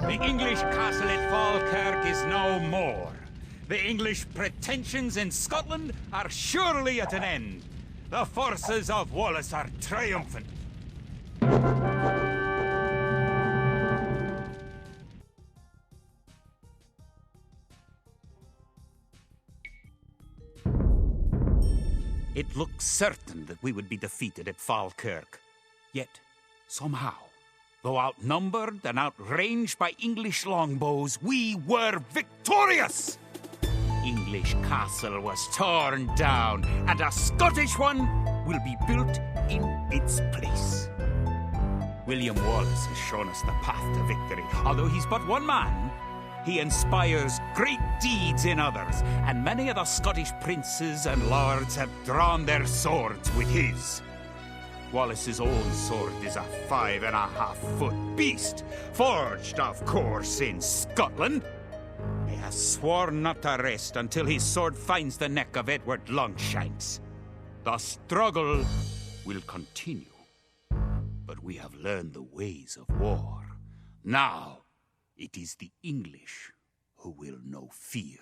The English castle at Falkirk is no more. The English pretensions in Scotland are surely at an end. The forces of Wallace are triumphant. It looked certain that we would be defeated at Falkirk. Yet, somehow, though outnumbered and outranged by English longbows, we were victorious! English castle was torn down, and a Scottish one will be built in its place. William Wallace has shown us the path to victory. Although he's but one man, he inspires great deeds in others, and many of the Scottish princes and lords have drawn their swords with his. Wallace's own sword is a 5.5-foot beast, forged, of course, in Scotland. He has sworn not to rest until his sword finds the neck of Edward Longshanks. The struggle will continue, but we have learned the ways of war. Now, it is the English who will know fear.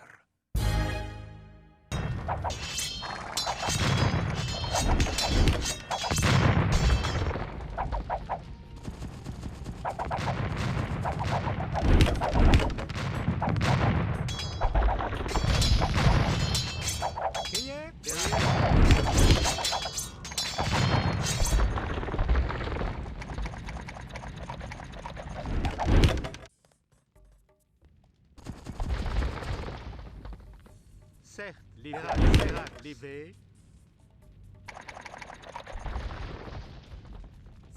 Certes, l'hiver.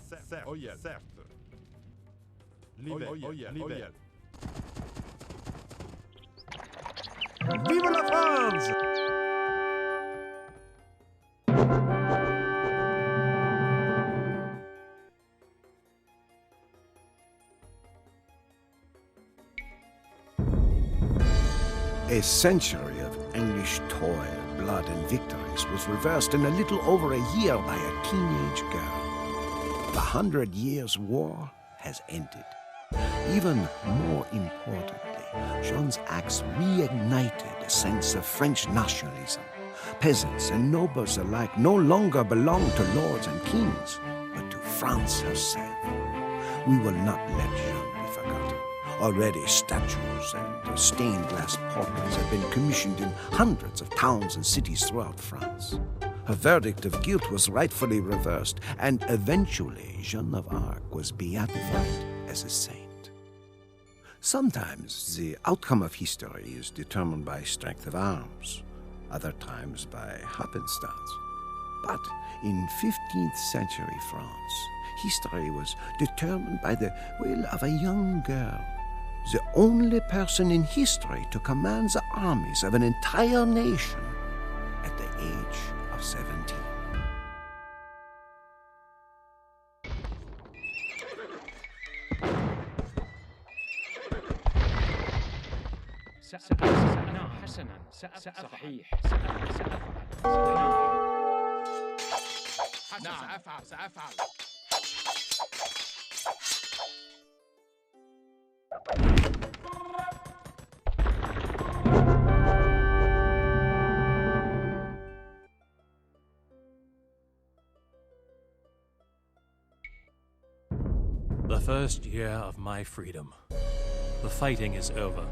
Certes, oh yeah, certes. L'hiver, oh yeah, l'hiver. Vive la France! A century of English toil, blood, and victories was reversed in a little over a year by a teenage girl. The 100 Years' War has ended. Even more importantly, Jean's acts reignited a sense of French nationalism. Peasants and nobles alike no longer belong to lords and kings, but to France herself. We will not let Jean be forgotten. Already statues and stained glass portraits have been commissioned in hundreds of towns and cities throughout France. Her verdict of guilt was rightfully reversed, and eventually Joan of Arc was beatified as a saint. Sometimes the outcome of history is determined by strength of arms, other times by happenstance. But in 15th century France, history was determined by the will of a young girl, the only person in history to command the armies of an entire nation at the age of 17. سأفعل. The first year of my freedom. The fighting is over.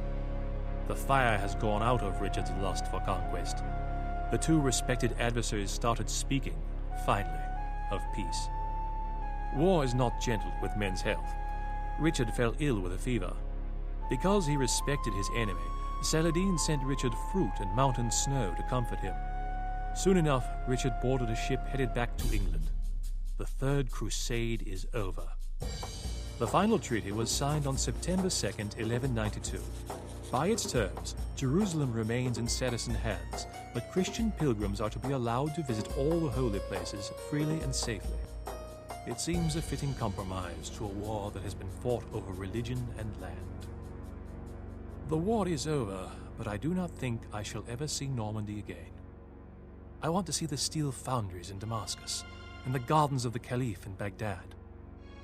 The fire has gone out of Richard's lust for conquest. The two respected adversaries started speaking, finally, of peace. War is not gentle with men's health. Richard fell ill with a fever. Because he respected his enemy, Saladin sent Richard fruit and mountain snow to comfort him. Soon enough, Richard boarded a ship headed back to England. The Third Crusade is over. The final treaty was signed on September 2nd, 1192. By its terms, Jerusalem remains in Saracen hands, but Christian pilgrims are to be allowed to visit all the holy places freely and safely. It seems a fitting compromise to a war that has been fought over religion and land. The war is over, but I do not think I shall ever see Normandy again. I want to see the steel foundries in Damascus and the gardens of the Caliph in Baghdad.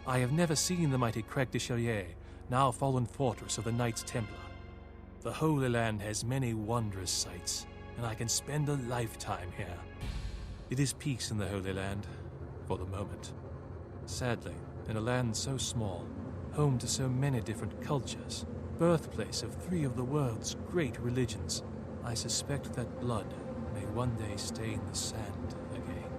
I have never seen the mighty Crec de Chalier, now fallen fortress of the Knights Templar. The Holy Land has many wondrous sights, and I can spend a lifetime here. It is peace in the Holy Land, for the moment. Sadly, in a land so small, home to so many different cultures, birthplace of 3 of the world's great religions, I suspect that blood may one day stain the sand again.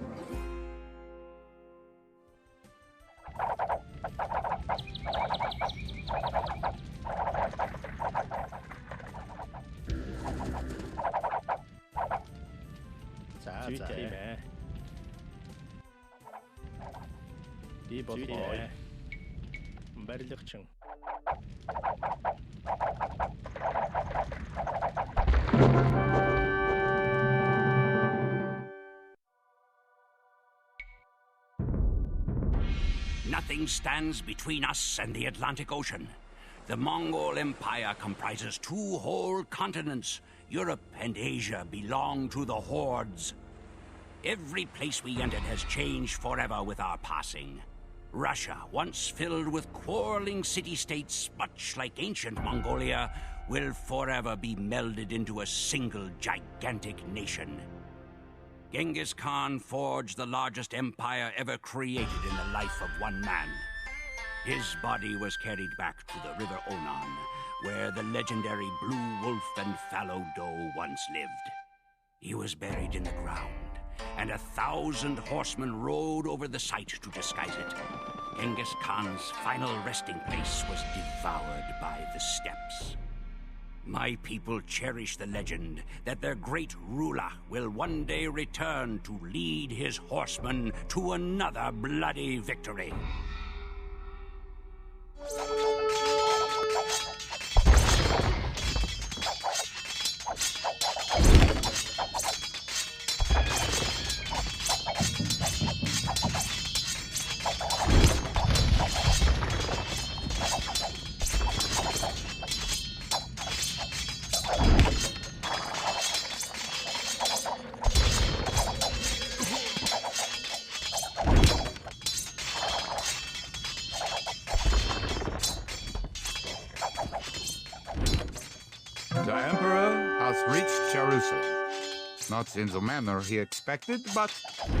Nothing stands between us and the Atlantic Ocean. The Mongol Empire comprises 2 whole continents. Europe and Asia belong to the hordes. Every place we entered has changed forever with our passing. Russia, once filled with quarreling city-states, much like ancient Mongolia, will forever be melded into a single gigantic nation. Genghis Khan forged the largest empire ever created in the life of one man. His body was carried back to the River Onan, where the legendary Blue Wolf and Fallow Doe once lived. He was buried in the ground, and 1,000 horsemen rode over the site to disguise it. Genghis Khan's final resting place was devoured by the steppes. My people cherish the legend that their great ruler will one day return to lead his horsemen to another bloody victory. The Emperor has reached Jerusalem. Not in the manner he expected, but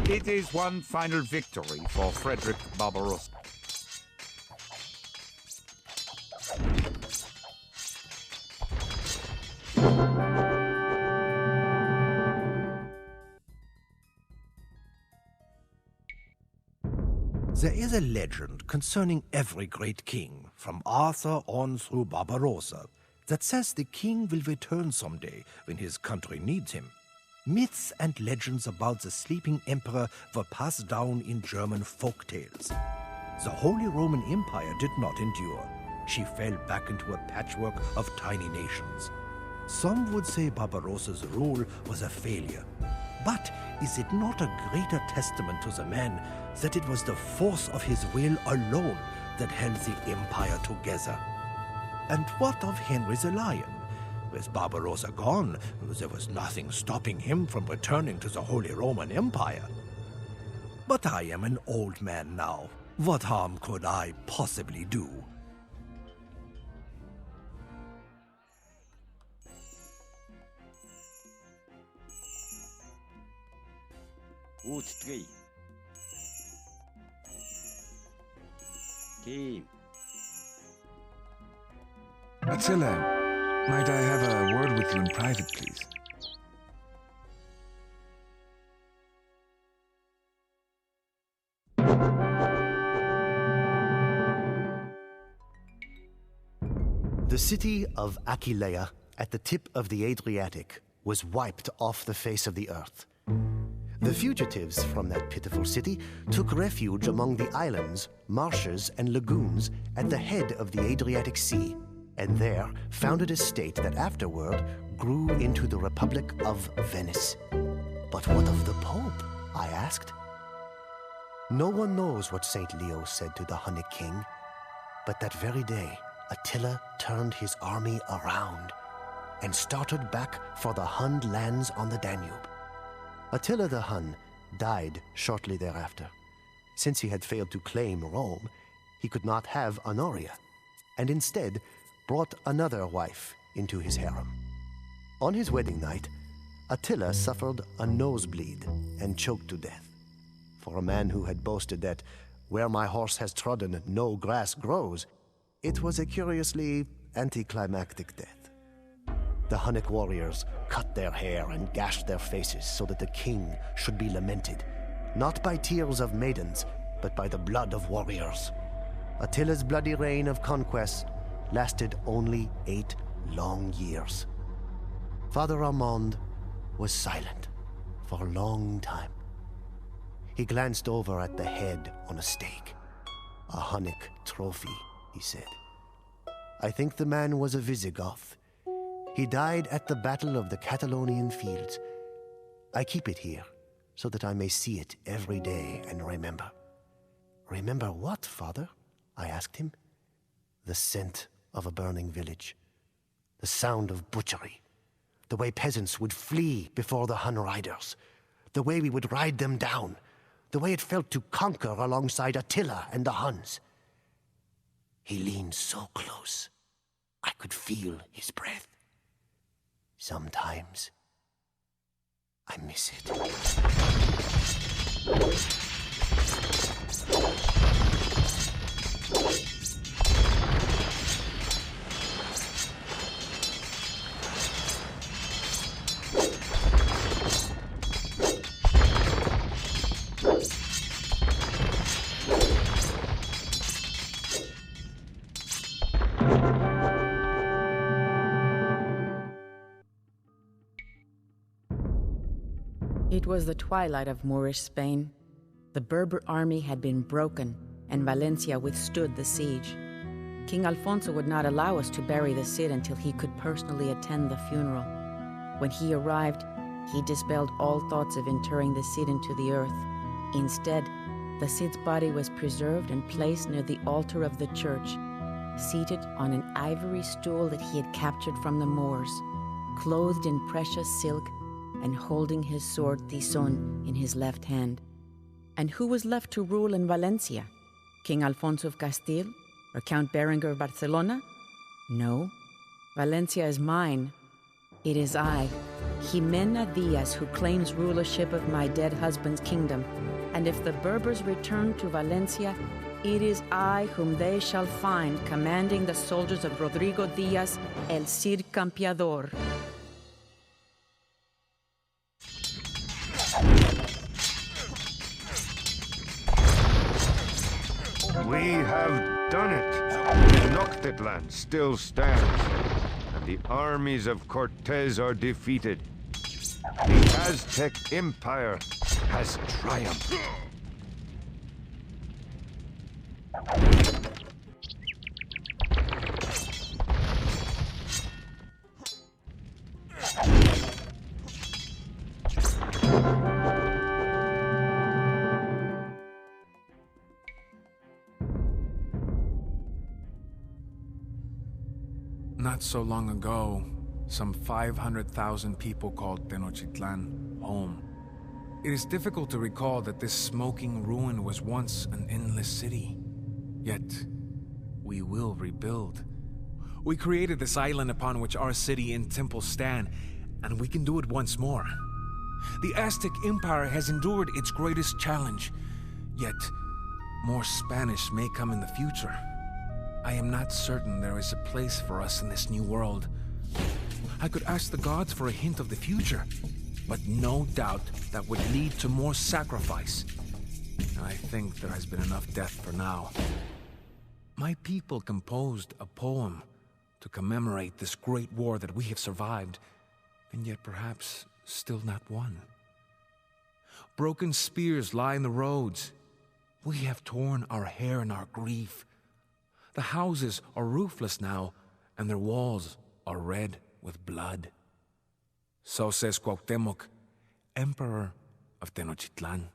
it is one final victory for Frederick Barbarossa. There is a legend concerning every great king, from Arthur on through Barbarossa, that says the king will return someday when his country needs him. Myths and legends about the sleeping emperor were passed down in German folk tales. The Holy Roman Empire did not endure. She fell back into a patchwork of tiny nations. Some would say Barbarossa's rule was a failure. But is it not a greater testament to the man that it was the force of his will alone that held the empire together? And what of Henry the Lion? With Barbarossa gone, there was nothing stopping him from returning to the Holy Roman Empire. But I am an old man now. What harm could I possibly do? Route 3. Team. Attila, might I have a word with you in private, please? The city of Aquileia, at the tip of the Adriatic, was wiped off the face of the earth. The fugitives from that pitiful city took refuge among the islands, marshes, and lagoons at the head of the Adriatic Sea, and there founded a state that afterward grew into the Republic of Venice. But what of the Pope? I asked. No one knows what St. Leo said to the Hunnic king, but that very day, Attila turned his army around and started back for the Hun lands on the Danube. Attila the Hun died shortly thereafter. Since he had failed to claim Rome, he could not have Honoria. and instead brought another wife into his harem. On his wedding night, Attila suffered a nosebleed and choked to death. For a man who had boasted that, "Where my horse has trodden, no grass grows," it was a curiously anticlimactic death. The Hunnic warriors cut their hair and gashed their faces so that the king should be lamented, not by tears of maidens, but by the blood of warriors. Attila's bloody reign of conquest lasted only 8 long years. Father Armand was silent for a long time. He glanced over at the head on a stake. "A Hunnic trophy," he said. "I think the man was a Visigoth. He died at the Battle of the Catalonian Fields. I keep it here so that I may see it every day and remember." "Remember what, Father?" I asked him. "The scent of a burning village, the sound of butchery, the way peasants would flee before the Hun riders, the way we would ride them down, the way it felt to conquer alongside Attila and the Huns." He leaned so close, I could feel his breath. "Sometimes I miss it." It was the twilight of Moorish Spain. The Berber army had been broken, and Valencia withstood the siege. King Alfonso would not allow us to bury the Cid until he could personally attend the funeral. When he arrived, he dispelled all thoughts of interring the Cid into the earth. Instead, the Cid's body was preserved and placed near the altar of the church, seated on an ivory stool that he had captured from the Moors, clothed in precious silk and holding his sword Tizon in his left hand. And who was left to rule in Valencia? King Alfonso of Castile? Or Count Berengar of Barcelona? No. Valencia is mine. It is I, Jimena Diaz, who claims rulership of my dead husband's kingdom. And if the Berbers return to Valencia, it is I whom they shall find commanding the soldiers of Rodrigo Diaz, el Cid Campeador. We have done it. Tenochtitlan still stands, and the armies of Cortez are defeated. The Aztec Empire has triumphed. Not so long ago, some 500,000 people called Tenochtitlan home. It is difficult to recall that this smoking ruin was once an endless city. Yet, we will rebuild. We created this island upon which our city and temple stand, and we can do it once more. The Aztec Empire has endured its greatest challenge, yet more Spanish may come in the future. I am not certain there is a place for us in this new world. I could ask the gods for a hint of the future, but no doubt that would lead to more sacrifice. I think there has been enough death for now. My people composed a poem to commemorate this great war that we have survived, and yet perhaps still not won. Broken spears lie in the roads. We have torn our hair in our grief. The houses are roofless now, and their walls are red with blood. So says Cuauhtémoc, Emperor of Tenochtitlan.